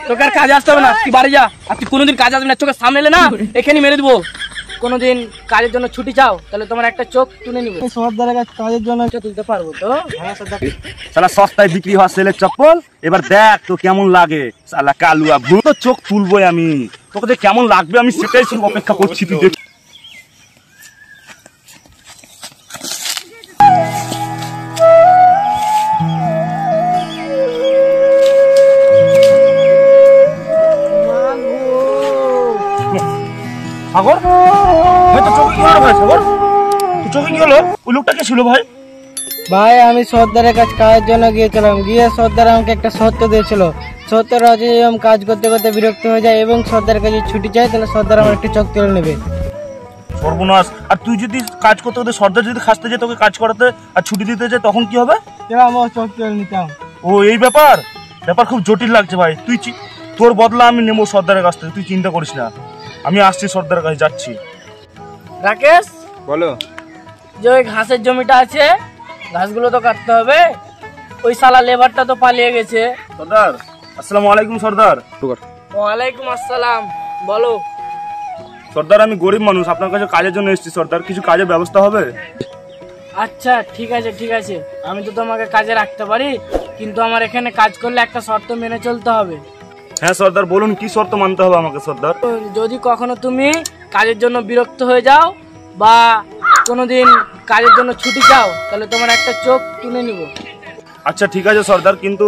তোকে আর কাজে আসতে হবে না, তুই বাড়ি যা। আর তুই কোনোদিন কাজে আসবি না, চোখের সামনে এলে না এখানে মেরে দিবো। কোনোদিন কাজের জন্য ছুটি চাও তাহলে তোমার একটা চোখ তুলে নিবে। সর্দারের কাছে কাজের জন্য তুলতে পারবো তো? শালা সস্তায় বিক্রি হওয়া সেলের চপ্পল, এবার দেখ তো কেমন লাগে। শালা কালুয়া ভূত, চোখ তুলবই আমি, তোকে যে কেমন লাগবে আমি সেটাই শুধু অপেক্ষা করছি। তুই দেখ সাগর, ভাই তোর চোখে কি হলো? ভাই সাগর, তোর চোখে কি হলো? ওই লোকটা কে ছিল ভাই? ভাই আমি সর্দারের কাছে কাজের জন্য গিয়েছিলাম, গিয়ে সর্দার আমাকে একটা শর্ত দিয়েছিল। সর্দার আছে আমি কাজ করতে করতে বিরক্ত হয়ে যায় এবং সর্দারের কাছে ছুটি চাই, তাহলে সর্দার আমার একটা চোখ তুলে নেবে। সর্বনাশ! আর তুই যদি কাজ করতে করতে সর্দার যদি খাসতে যায় তোকে কাজ করাতে আর ছুটি দিতে যায় তখন কি হবে? আমার চোখ তুলে নিতাম। ও এই ব্যাপার খুব জটিল লাগছে ভাই। তুই তোর বদলা আমি নেবো সর্দারের কাছ থেকে, তুই চিন্তা করিস না। আমি আসছি সর্দারের কাছে, যাচ্ছি। রাকেশ বলো। যে ওই ঘাসের জমিটা আছে, ঘাসগুলো তো কাটতে হবে। ওই শালা লেবারটা তো পালিয়ে গেছে। সর্দার, আসসালামু আলাইকুম। সর্দার। ওয়ালাইকুম আসসালাম, বলো। সর্দার আমি গরিব মানুষ, আপনার কাছে কাজের জন্য এসেছি। সর্দার কিছু কাজের ব্যবস্থা হবে? আচ্ছা ঠিক আছে ঠিক আছে, আমি তো তোমাকে কাজে রাখতে পারি, কিন্তু আমার এখানে কাজ করলে একটা শর্ত মেনে চলতে হবে। হ্যাঁ সর্দার বলুন, কি শর্ত মানতে হবে আমাকে সর্দার? যদি কখনো তুমি কাজের জন্য বিরক্ত হয়ে যাও বা কোনোদিন কাজের জন্য ছুটি চাও তাহলে তোমার একটা চোখ তুলে নিব। আচ্ছা ঠিক আছে সর্দার, কিন্তু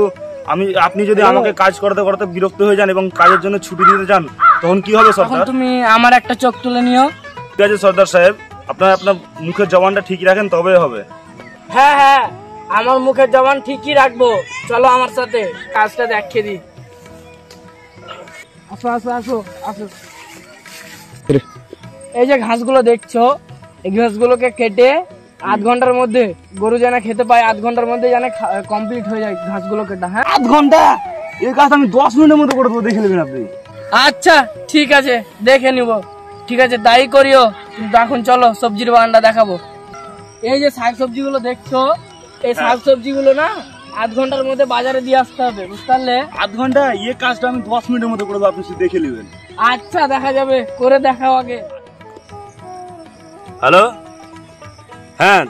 আপনি যদি আমাকে কাজ করতে করতে বিরক্ত হয়ে যান এবং কাজের জন্য ছুটি দিতে চান তখন কি হবে সর্দার? তুমি আমার একটা চোখ তুলে নিও। ঠিক আছে সর্দার সাহেব, আপনার মুখের জবানটা ঠিক রাখেন তবে হবে। হ্যাঁ হ্যাঁ, আমার মুখের জবান ঠিকই রাখবো। চলো আমার সাথে, কাজটা দেখিয়ে দিই। আসো আসো আসো আসো। এই যে ঘাসগুলো দেখছো, এই ঘাসগুলোকে কেটে আধ ঘন্টার মধ্যে গরু যেন খেতে পায়, আধ ঘন্টার মধ্যে যেন কমপ্লিট হয়ে যায় ঘাসগুলো কেটা। হ্যাঁ, আধ ঘন্টা? এই কাজ আমি 10 মিনিটের মধ্যে করে দেবো, দেখে নেবেন আপনি। আচ্ছা ঠিক আছে, দেখে নিব। ঠিক আছে তাই করিও, কিন্তু এখন চলো সবজির বাগানটা দেখাবো। এই যে শাক সবজিগুলো দেখছো, এই শাক সবজিগুলো না আধ ঘন্টার মধ্যে বাজারে দিয়ে আসতে হবে, বুঝতে পারলে? আধ ঘন্টা? এই কাজটা আমি 10 মিনিটের মধ্যে করে দেবো, আপনি শুধু দেখে নেবেন। আচ্ছা দেখা যাবে, করে দেখাও আগে। হ্যালো, হ্যাঁ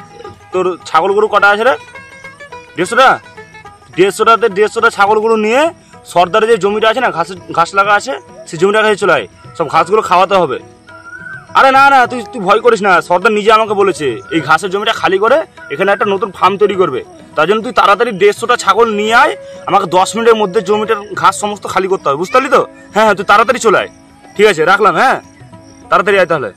তোর ছাগল গরু কটা আছে রে? 150টা? 150টা ছাগল গরু নিয়ে সর্দারের যে জমিটা আছে না, ঘাস লাগা আছে, সেই জমিটা কাছে চলে আয়, সব ঘাসগুলো খাওয়াতে হবে। আরে না না, তুই ভয় করিস না, সর্দার নিজে আমাকে বলেছে এই ঘাসের জমিটা খালি করে এখানে একটা নতুন ফার্ম তৈরি করবে। তার জন্য তুই তাড়াতাড়ি 150টা ছাগল নিয়ে আয়, আমাকে 10 মিনিটের মধ্যে জমিটার ঘাস সমস্ত খালি করতে হবে, বুঝতে পারলি তো? হ্যাঁ হ্যাঁ, তুই তাড়াতাড়ি চলে আয়। ঠিক আছে রাখলাম, হ্যাঁ তাড়াতাড়ি আয় তাহলে।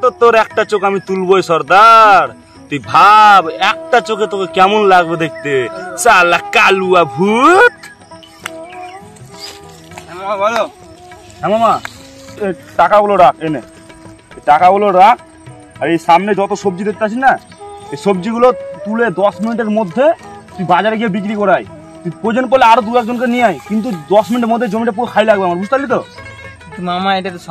তো তোর একটা চোখ আমি তুলবই সর্দার, তুই ভাব একটা চোখে তোকে কেমন লাগবে দেখতে। শালা কালুয়া ভূত। বলো। হ্যাঁ মামা, টাকাগুলো রাখ, এনে টাকাগুলো রাখ। আর এই সামনে যত সবজি দেখতে আসিস না, এই সবজিগুলো তুলে 10 মিনিটের মধ্যে তুই বাজারে গিয়ে বিক্রি করাই। তুই প্রয়োজন পড়লে আরো 2-1জনকে নিয়ে আয়, কিন্তু 10 মিনিটের মধ্যে জমিটা পুরো খাই লাগবে আমার, বুঝতে পারলি তো? মামা এটা তো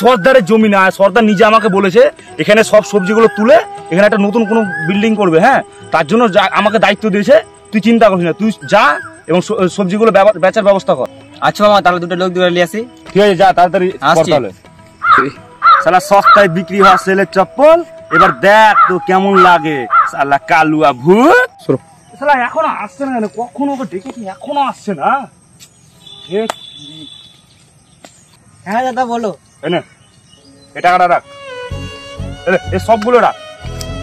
সর্দারের জমি না, সর্দার নিজে আমাকে বলেছে এখানে সব সবজিগুলো তুলে এখানে একটা নতুন কোনো বিল্ডিং করবে। হ্যাঁ, তার জন্য আমাকে দায়িত্ব দিয়েছে। তুই চিন্তা করিস না, তুই যা এবং সবজিগুলো বেচার ব্যবস্থা কর। আচ্ছা মামা, তাহলে দুটো লোক দিয়ে নিয়ে আসি। ঠিক আছে, যা তাড়াতাড়ি তাহলে। শালা সস্তায় বিক্রি হওয়া সেলের চপ্পল, এবার দেখ তো কেমন লাগে। শালা কালুয়া ভূত। শালা এখনো আসছে না কেন? কখনো ওকে ডেকেছি, এখনো আসছে না। হ্যাঁ দাদা বলো। এনে এই টাকাটা রাখ, এই সবগুলো রাখ।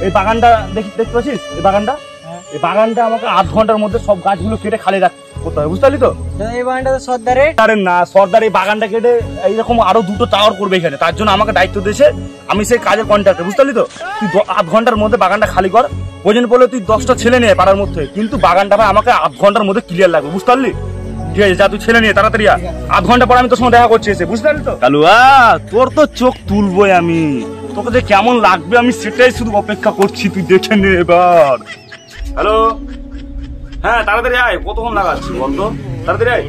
এই বাগানটা দেখতে পাচ্ছিস? এই বাগানটা আমাকে আধ ঘন্টার মধ্যে সব গাছগুলো কেটে খালি করতে হবে, বুঝতে পারলি তো? এই বাগানটা তো সর্দারের। আরে না, সর্দার এই বাগানটা কেটে এইরকম আরো 2টো টাওয়ার করবে এখানে, তার জন্য আমাকে দায়িত্ব দিয়েছে। আমি সেই কাজের কন্ট্রাক্টর, বুঝতে পারলি তো? তুই আধ ঘন্টার মধ্যে বাগানটা খালি কর। প্রয়োজন পড়লে তুই 10টা ছেলে নিয়ে পাড়ার মধ্যে, কিন্তু বাগানটা ভাই আমাকে আধ ঘন্টার মধ্যে ক্লিয়ার লাগবে, বুঝতে পারলি? ঠিক আছে, যা তুই ছেলে নিয়ে তাড়াতাড়ি আধ ঘন্টা পর আমি তোর সঙ্গে দেখা করছি এসে, বুঝতে পারলি তো? কালুয়া, তোর তো চোখ তুলবই আমি, তোকে যে কেমন লাগবে আমি সেটাই শুধু অপেক্ষা করছি, তুই দেখে নে এবার। হ্যালো, হ্যাঁ তাড়াতাড়ি আয়, কতক্ষণ লাগাচ্ছি বলতো? তাড়াতাড়ি আয়।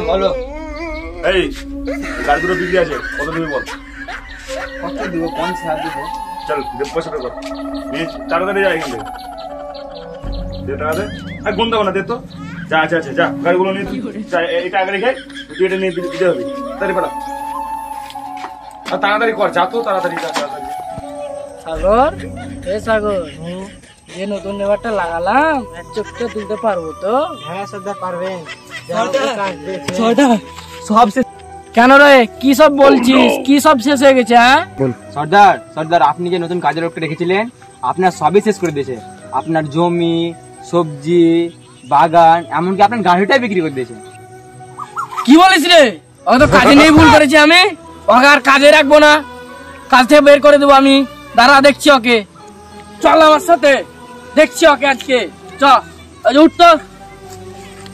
বলো। এই গাড়ি দুটো বিক্রি আছে, কত দিবি বল? কত দিব? 50 দিব। চল পয়সা পে কর, তাড়াতাড়ি আয় এখান থেকে। দে টাকা দে, গুনতে হবে না, দে তো। যা আচ্ছা আচ্ছা যা গাড়িগুলো নিয়ে যা, এটা আগে রেখে তুই এটা নিয়ে দিতে হবে। তাড়াতাড়ি পালা, আর তাড়াতাড়ি কর, যা তো তাড়াতাড়ি যা তাড়াতাড়ি। সাগর, এ সাগর, যে নতুন লেবারটা লাগালাম এক চোখটা তুলতে পারবো তো? হ্যাঁ সর্দার পারবেন। সব শেষ কেন রে? কি সব বলছিস? কি সব শেষ হয়ে গেছে? হ্যাঁ সর্দার সর্দার আপনি যে নতুন কাজের লোকটা রেখেছিলেন আপনার সবই শেষ করে দিয়েছে। আপনার জমি, সবজি, বাগান, এমনকি আপনার গাড়িটাই বিক্রি করে দিয়েছে। কি বলিস রে? ওকে তো কাজে নেই, ভুল করেছি আমি। ওকে আর কাজে রাখবো না, কাজ থেকে বের করে দেবো আমি। দাঁড়া দেখছি ওকে, চল আমার সাথে, দেখছি ওকে আজকে। চল উঠ তো,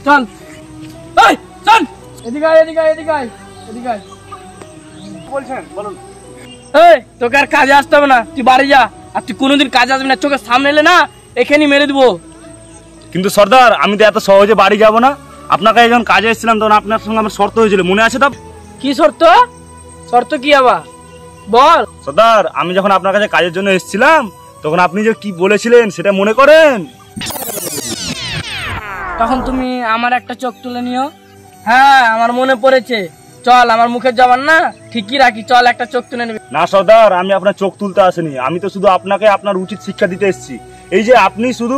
চল এই, চল এদিকে আয়, এদিকে আয়, এদিকে আয়, এদিকে আয়। বলছেন বলুন। এই তোকে আর কাজে আসতে হবে না, তুই বাড়ি যা। আর তুই কোনোদিন কাজে আসবি না, চোখের সামনে এলে না এখানেই মেরে দিবো। কিন্তু সর্দার আমি তো এত সহজে বাড়ি যাব না। আপনার কাছে যখন কাজে এসেছিলাম তখন আপনার সঙ্গে আমার শর্ত হয়েছিল, মনে আছে তো? কি শর্ত? শর্ত কি আবার বল। সর্দার আমি যখন আপনার কাছে কাজের জন্য এসেছিলাম তখন আপনি যে কি বলেছিলেন সেটা মনে করেন? তখন তুমি আমার একটা চোখ তুলে নিও। হ্যাঁ আমার মনে পড়েছে। চল, আমার মুখের জবান না ঠিকই রাখি, চল একটা চোখ তুলে নিবি। না সর্দার, আমি আপনার চোখ তুলতে আসিনি, আমি তো শুধু আপনাকে আপনার উচিত শিক্ষা দিতে এসেছি। এই যে আপনি শুধু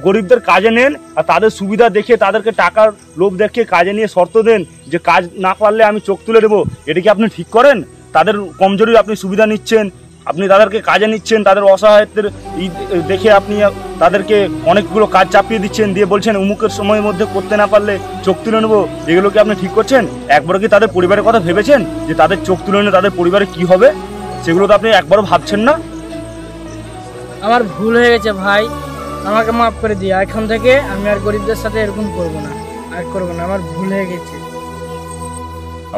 গরিবদের কাজে নেন আর তাদের সুবিধা দেখে তাদেরকে টাকার লোভ দেখিয়ে কাজে নিয়ে শর্ত দেন যে কাজ না পারলে আমি চোখ তুলে দেবো, এটা কি আপনি ঠিক করেন? তাদের কমজোরি আপনি সুবিধা নিচ্ছেন, আপনি তাদেরকে কাজে নিচ্ছেন, তাদের অসহায়ত্বের দেখে আপনি তাদেরকে অনেকগুলো কাজ চাপিয়ে দিচ্ছেন, দিয়ে বলছেন অমুকের সময়ের মধ্যে করতে না পারলে চোখ তুলে নেবো। এগুলো কি আপনি ঠিক করছেন? একবার কি তাদের পরিবারের কথা ভেবেছেন যে তাদের চোখ তুলে নিলে তাদের পরিবারে কি হবে? সেগুলো তো আপনি একবারও ভাবছেন না। আমার ভুল হয়ে গেছে ভাই, আমাকে মাফ করে দিও। এখন থেকে আমি আর গরিবদের সাথে এরকম করবো না, আর করবো না, আমার ভুল হয়ে গেছে।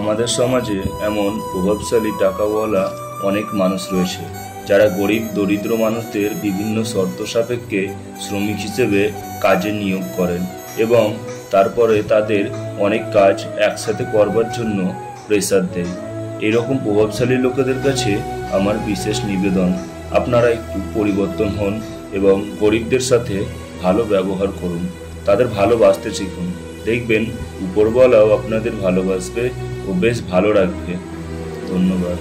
আমাদের সমাজে এমন প্রভাবশালী টাকাওয়ালা অনেক মানুষ রয়েছে যারা গরিব দরিদ্র মানুষদের বিভিন্ন শর্ত সাপেক্ষে শ্রমিক হিসেবে কাজে নিয়োগ করেন এবং তারপরে তাদের অনেক কাজ একসাথে করবার জন্য প্রেসার দেয়। এরকম প্রভাবশালী লোকেদের কাছে আমার বিশেষ নিবেদন, আপনারা একটু পরিবর্তন হন এবং গরিবদের সাথে ভালো ব্যবহার করুন, তাদের ভালোবাসতে শিখুন। দেখবেন উপরওয়ালাও আপনাদের ভালোবাসবে ও বেশ ভালো রাখবে। ধন্যবাদ।